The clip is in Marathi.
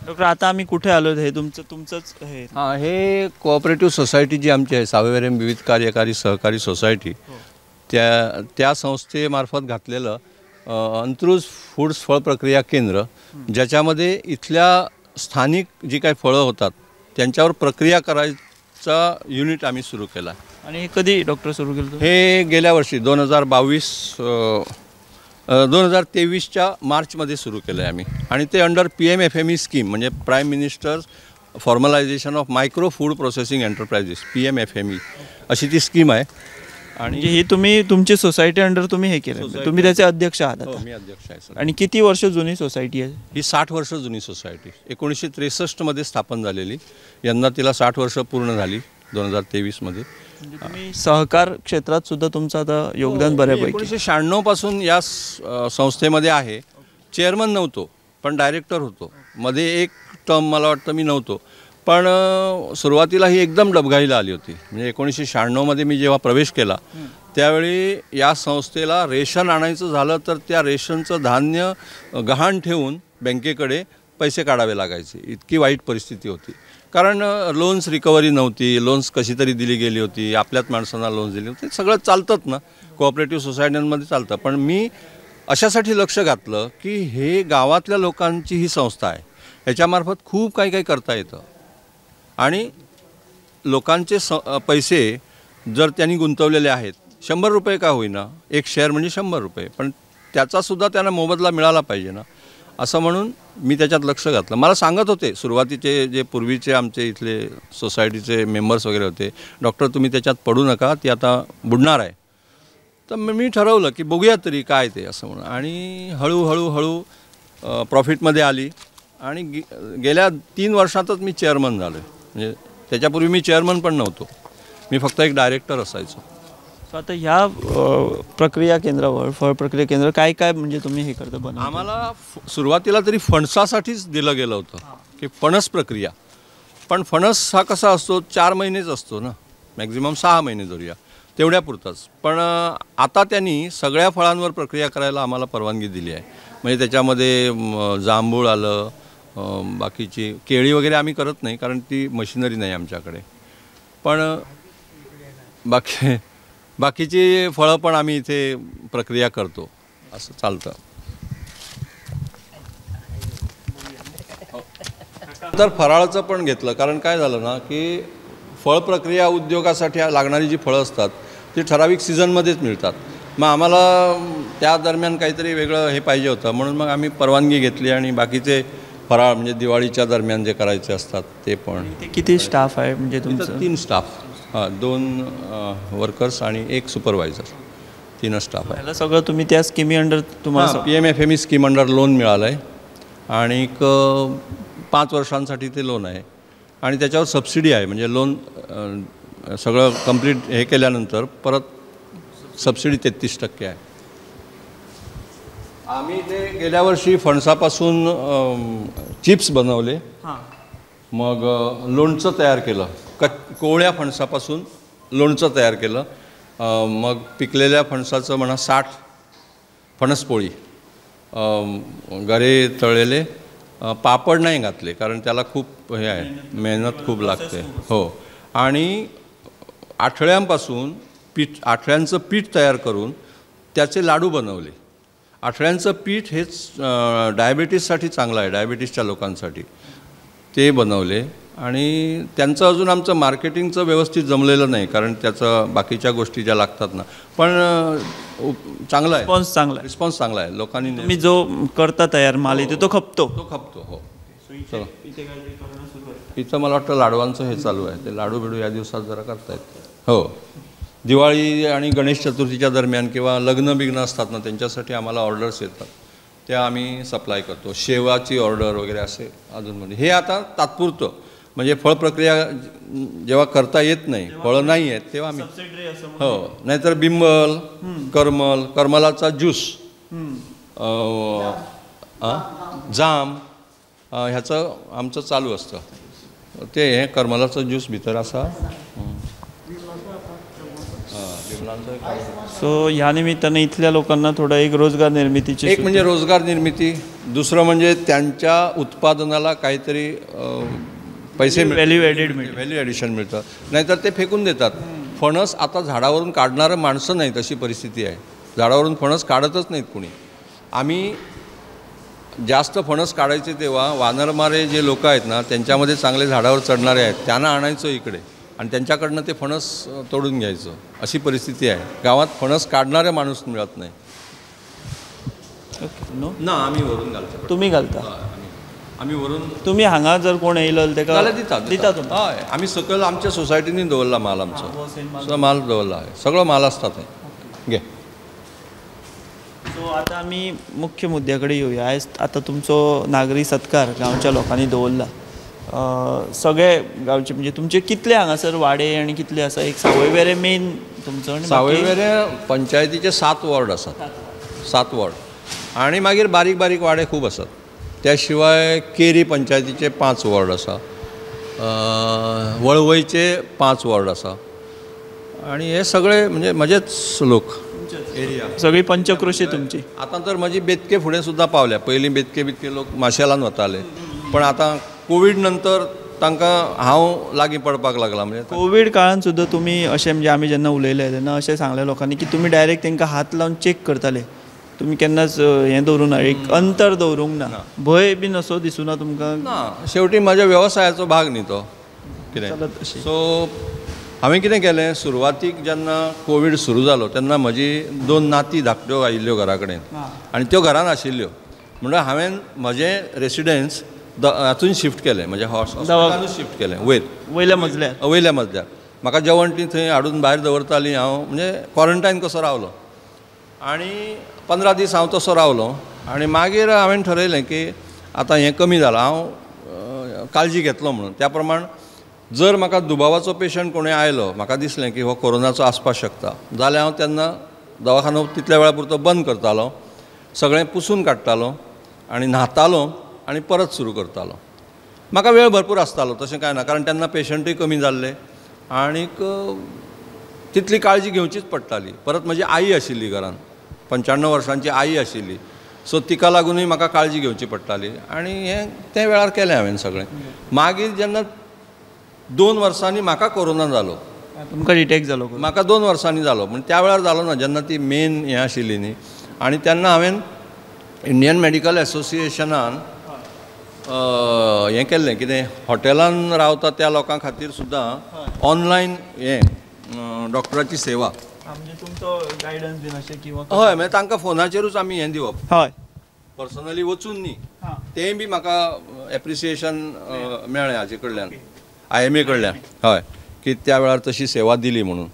डॉक्टर आता आम्ही कुठे आलो हे तुमचंच हे? हां, हे कोऑपरेटिव्ह सोसायटी जी आमची आहे सावेरम विविध कार्यकारी सहकारी सोसायटी, त्या संस्थेमार्फत घातलेलं अंत्रुज फूड्स फळ प्रक्रिया केंद्र, ज्याच्यामध्ये इथल्या स्थानिक जी काही फळं होतात त्यांच्यावर प्रक्रिया करायचा युनिट आम्ही सुरू केला. आणि हे कधी डॉक्टर सुरू केलं? हे गेल्या वर्षी 2023च्या मार्चमध्ये सुरू केलं आहे आम्ही. आणि ते अंडर PMFME स्कीम, म्हणजे prime ministers formalisation of micro food processing enterprises, PMFME अशी ती स्कीम आहे. आणि ही तुम्ही तुमची सोसायटी अंडर तुम्ही हे केलं, तुम्ही त्याचे अध्यक्ष आहात? हो, मी अध्यक्ष आहे सर. आणि किती वर्ष जुनी सोसायटी आहे ही? 60 वर्ष जुनी सोसायटी, 1963मध्ये स्थापन झालेली. यंदा तिला 60 वर्ष पूर्ण झाली 2023मध्ये. तुम्ही सहकार क्षेत्रात सुद्धा तुमचं आता योगदान बऱ्यापैकी. 1996 पासून या संस्थेमध्ये आहे. चेअरमन नव्हतो पण डायरेक्टर होतो. मध्ये एक टर्म मला वाटतं मी नव्हतो, पण सुरुवातीला ही एकदम डबघाईला आली होती. म्हणजे 1996मध्ये मी जेव्हा प्रवेश केला त्यावेळी या संस्थेला रेशन आणायचं झालं तर त्या रेशनचं धान्य गहाण ठेवून बँकेकडे पैसे काढावे लागायचे. इतकी वाईट परिस्थिती होती. कारण लोन्स रिकव्हरी नव्हती, लोन्स कशी तरी दिली गेली होती, आपल्याच माणसांना लोन्स दिली होती. सगळं चालतंच ना, कोऑपरेटिव्ह सोसायट्यांमध्ये चालतं. पण मी अशासाठी लक्ष घातलं की हे गावातल्या लोकांची ही संस्था आहे, ह्याच्यामार्फत खूप काही करता येतं. आणि लोकांचे पैसे जर त्यांनी गुंतवलेले आहेत, 100 रुपये का होईना, एक शेअर म्हणजे 100 रुपये, पण त्याचासुद्धा त्यांना मोबदला मिळाला पाहिजे ना, असं म्हणून मी त्याच्यात लक्ष घातलं. मला सांगत होते सुरुवातीचे जे पूर्वीचे आमचे इथले सोसायटीचे मेंबर्स वगैरे होते, डॉक्टर तुम्ही त्याच्यात पडू नका, ती आता बुडणार आहे. तर मी ठरवलं की बघूया तरी काय ते असं म्हणून. आणि हळूहळू प्रॉफिटमध्ये आली. आणि गेल्या 3 वर्षातच मी चेअरमन झालो आहे. म्हणजे त्याच्यापूर्वी मी चेअरमन पण नव्हतो, मी फक्त एक डायरेक्टर असायचो. आता ह्या प्रक्रिया केंद्रावर, फळ प्रक्रिया केंद्र काय म्हणजे तुम्ही हे करता बनवता? आम्हाला सुरुवातीला तरी फणसासाठीच दिलं गेलं होतं की फणस प्रक्रिया. पण फणस हा कसा असतो, 4 महिनेच असतो ना, मॅक्झिमम 6 महिने धरूया, तेवढ्यापुरताच. पण आता त्यांनी सगळ्या फळांवर प्रक्रिया करायला आम्हाला परवानगी दिली आहे. म्हणजे त्याच्यामध्ये जांभूळ आलं, बाकीची केळी वगैरे आम्ही करत नाही कारण ती मशिनरी नाही आमच्याकडे. पण बाकीची फळं पण आम्ही इथे प्रक्रिया करतो, असं चालतं. तर फराळाचं पण घेतलं, कारण काय झालं ना की फळ प्रक्रिया उद्योगासाठी लागणारी जी फळं असतात ती ठराविक सीझनमध्येच मिळतात. मग आम्हाला त्या दरम्यान काहीतरी वेगळं हे पाहिजे होतं, म्हणून मग आम्ही परवानगी घेतली आणि बाकीचे फराळ म्हणजे दिवाळीच्या दरम्यान जे करायचे असतात ते पण. किती स्टाफ आहे म्हणजे तुमचं? 3 स्टाफ, 2 वर्कर्स आणि 1 सुपरवायझर, 3 स्टाफ आहे. सगळं तुम्ही त्या स्कीमी अंडर तुम्हाला PMFME स्कीम अंडर लोन मिळालं आहे. आणि 5 वर्षांसाठी ते लोन आहे. आणि त्याच्यावर सबसिडी आहे, म्हणजे लोन सगळं कंप्लीट हे केल्यानंतर परत सबसिडी 33% आहे. आम्ही ते गेल्या वर्षी फणसापासून चिप्स बनवले. मग लोणचं तयार केलं, कोवळ्या फणसापासून लोणचं तयार केलं. मग पिकलेल्या फणसाचं म्हणा 60 फणसपोळी, गरे तळलेले, पापड नाही घातले कारण त्याला खूप हे आहे, मेहनत खूप लागते. हो. आणि आठळ्यांपासून आठळ्यांचं पीठ तयार करून त्याचे लाडू बनवले. आठळ्यांचं पीठ हेच डायबिटीससाठी चांगलं आहे, डायबिटीसच्या लोकांसाठी ते बनवले. आणि त्यांचं अजून आमचं मार्केटिंगचं व्यवस्थित जमलेलं नाही कारण त्याचं बाकीच्या गोष्टी ज्या लागतात ना, पण चांगला आहे, रिस्पॉन्स चांगला आहे लोकांनी. मी जो करता तयार माल इथे तो खपतो. हो. इथं मला वाटतं लाडवांचं हे चालू आहे, ते लाडू बिडू या दिवसात जरा करतायत. हो, दिवाळी आणि गणेश चतुर्थीच्या दरम्यान किंवा लग्न बिग्न असतात ना, त्यांच्यासाठी आम्हाला ऑर्डर्स येतात, त्या आम्ही सप्लाय करतो. शेवाची ऑर्डर वगैरे असे अजूनमध्ये. हे आता तात्पुरतं, म्हणजे फळ प्रक्रिया जेव्हा करता येत नाही, फळं नाही आहेत तेव्हा आम्ही. हो, नाहीतर बिंबल, करमलाचा ज्यूस, जाम, ह्याचं आमचं चालू असतं. ते करमलाचा ज्यूस भीतर असा सो ह्या निमित्ताने इथल्या लोकांना थोडं एक रोजगार निर्मितीची एक म्हणजे रोजगार निर्मिती, दुसरं म्हणजे त्यांच्या उत्पादनाला काहीतरी पैसे व्हॅल्यू ॲडेड मिळते. व्हॅल्यू ॲडिशन मिळतं. नाहीतर ते फेकून देतात. फणस आता झाडावरून काढणारं माणसं नाहीत अशी परिस्थिती आहे. झाडावरून फणस काढतच नाहीत कुणी. आम्ही जास्त फणस काढायचे तेव्हा वानरमारे जे लोक आहेत ना, त्यांच्यामध्ये चांगले झाडावर चढणारे आहेत, त्यांना आणायचं इकडे आणि त्यांच्याकडनं ते फणस तोडून घ्यायचं. अशी परिस्थिती आहे. गावात फणस काढणारे माणूस मिळत नाही. नो ना आम्ही वरून घालतो. तुम्ही घालता, आम्ही वरून तुम्ही हांगा जर कोण येयलो तेका त्याला दितात दिता तुम्ही. हय आम्ही सकल आमच्या सोसायटीनी दवरला माल आमचो. सगळं माल दवरला आहे. सगळं माल असतात हे. घे. सो आता आमी मुख्य मुद्द्याकडे येऊया. आयज आता तुमचो नागरी सत्कार गांवच्या लोकांनी दवरला. सगळे गांवचे म्हणजे तुमचे कितले हांगासर वाडे आनी कितले आसा? एक सावयवेरें मेन तुमचो आनी सावयवेरें पंचायतीचे 7 वॉर्ड आसात. 7 वॉर्ड आणि मागीर बारीक बारीक वाडे खूब आसात. त्या शिवाय केरी पंचायतीचे 5 वॉर्ड आसा. वळवयचे 5 वॉर्ड आसा. आणि हे सगळे म्हणजे म्हजेच लोक एरिया. सगळी पंचक्रोशी तुमची. आतां तर म्हजी बेतके फुडें सुद्दां पावल्या. पयलीं बेतके लोक माशेलान वताले, पण आतां कोवीड नंतर तांकां हांव लागीं पडपाक लागला. म्हणजे कोवीड काळान सुद्दां तुमी अशें म्हणजे आमी जेन्ना उलयले तेन्ना अशें सांगलें लोकांनी की तुमी डायरेक्ट तांकां हात लावन चॅक करताले. तुमी केन्नाच हें दवरूंक ना, एक अंतर दवरूंक ना. भंय बीन असो दिसूना तुमकां? ना, शेवटी म्हज्या वेवसायाचो भाग न्ही तो कितें. सो हांवें कितें केलें, सुरवातीक जेन्ना कोवीड सुरू जालो तेन्ना म्हजी 2 नाती धाकट्यो आयिल्ल्यो घरा कडेन आनी त्यो घरान आशिल्ल्यो. म्हणल्यार हांवें म्हजें रेसिडेन्स हातून शिफ्ट केलें, म्हणजे हॉस्पिटलानूच शिफ्ट केलें वयर वयल्या मजल्यार. वयल्या मजल्यार. म्हाका जेवण ती थंय हाडून भायर दवरतालीं. हांव म्हणजे क्वॉरंटायन कसो रावलो आनी 15 दीस हांव तसो रावलो. आनी मागीर हांवें ठरयलें की आतां हें कमी जालां, हांव काळजी घेतलो म्हणून. त्या प्रमाण जर म्हाका दुबावाचो पेशंट कोणूय आयलो, म्हाका दिसलें की हो कोरोनाचो आसपाक शकता, जाल्यार हांव तेन्ना दवाखानो तितल्या वेळा पुरतो बंद करतालो, सगळें पुसून काडटालो आनी न्हातालो आनी परत सुरू करतालो. म्हाका वेळ भरपूर आसतालो, तशें कांय ना, कारण तेन्ना पेशंटूय कमी जाल्ले आनीक तितली काळजी घेवचीच पडटाली. परत म्हजी आई आशिल्ली घरान, 95 वर्सांची आई आशिल्ली. सो तिका लागूनय म्हाका काळजी घेवची पडटाली आनी हें त्या वेळार केलें हांवें सगळें. मागीर जेन्ना 2 वर्सांनी म्हाका कोरोना जालो. तुमकां डिटेक्ट जालो? म्हाका 2 वर्सांनी जालो, म्हणजे त्या वेळार जालो ना जेन्ना ती मेन हें आशिल्ली न्ही. आनी तेन्ना हांवें इंडियन मेडिकल एसोसिएशनान हें केल्लें, कितें हॉटेलान रावता त्या लोकां खातीर सुद्दां ऑनलायन हें डॉक्टराची सेवा. म्हणजे तुमचो गायडन्स बीन अशें किंवा हय, म्हणजे तांकां फोनाचेरूच आमी हें दिवप, हय पर्सनली वचून न्ही. तेंय बी म्हाका एप्रिसिएशन मेळ्ळें हाजे कडल्यान, IMA कडल्यान. हय, की त्या वेळार तशी सेवा दिली म्हणून.